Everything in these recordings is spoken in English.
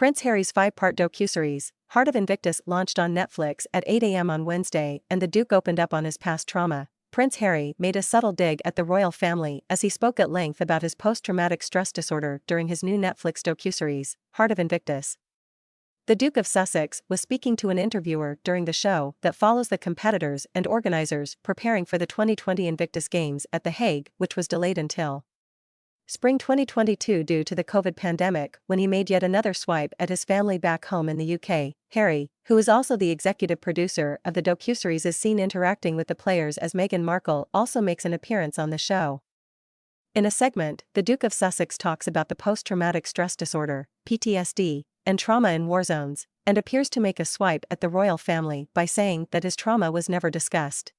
Prince Harry's 5-part docuseries, Heart of Invictus, launched on Netflix at 8 a.m. on Wednesday, and the Duke opened up on his past trauma. Prince Harry made a subtle dig at the royal family as he spoke at length about his post-traumatic stress disorder during his new Netflix docuseries, Heart of Invictus. The Duke of Sussex was speaking to an interviewer during the show that follows the competitors and organisers preparing for the 2020 Invictus Games at The Hague, which was delayed until spring 2022 due to the COVID pandemic, when he made yet another swipe at his family back home in the UK. Harry, who is also the executive producer of the docuseries, is seen interacting with the players as Meghan Markle also makes an appearance on the show. In a segment, the Duke of Sussex talks about the post-traumatic stress disorder, PTSD, and trauma in war zones, and appears to make a swipe at the royal family by saying that his trauma was never discussed.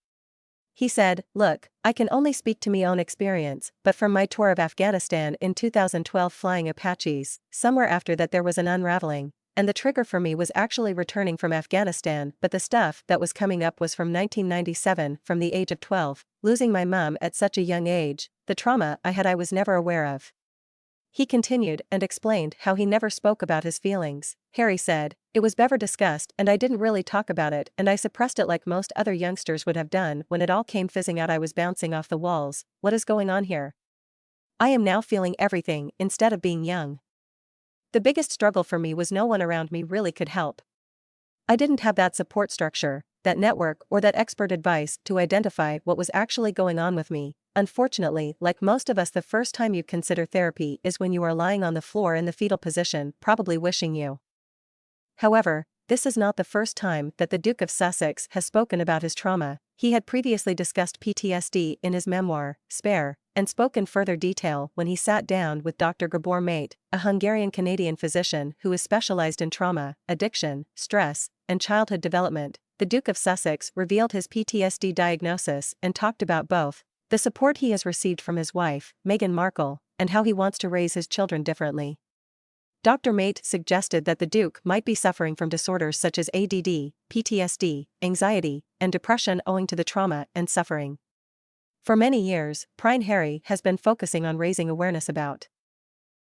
He said, "Look, I can only speak to me own experience, but from my tour of Afghanistan in 2012 flying Apaches, somewhere after that there was an unraveling, and the trigger for me was actually returning from Afghanistan, but the stuff that was coming up was from 1997, from the age of 12, losing my mum at such a young age, the trauma I was never aware of." He continued and explained how he never spoke about his feelings. Harry said, "It was never discussed and I didn't really talk about it, and I suppressed it like most other youngsters would have done. When it all came fizzing out I was bouncing off the walls. What is going on here? I am now feeling everything instead of being young. The biggest struggle for me was no one around me really could help. I didn't have that support structure, that network, or that expert advice to identify what was actually going on with me. Unfortunately, like most of us, the first time you consider therapy is when you are lying on the floor in the fetal position, probably wishing you." However, this is not the first time that the Duke of Sussex has spoken about his trauma. He had previously discussed PTSD in his memoir, Spare, and spoke in further detail when he sat down with Dr. Gabor Mate, a Hungarian-Canadian physician who is specialized in trauma, addiction, stress, and childhood development. The Duke of Sussex revealed his PTSD diagnosis and talked about both the support he has received from his wife, Meghan Markle, and how he wants to raise his children differently. Dr. Mate suggested that the Duke might be suffering from disorders such as ADD, PTSD, anxiety, and depression owing to the trauma and suffering. For many years, Prince Harry has been focusing on raising awareness about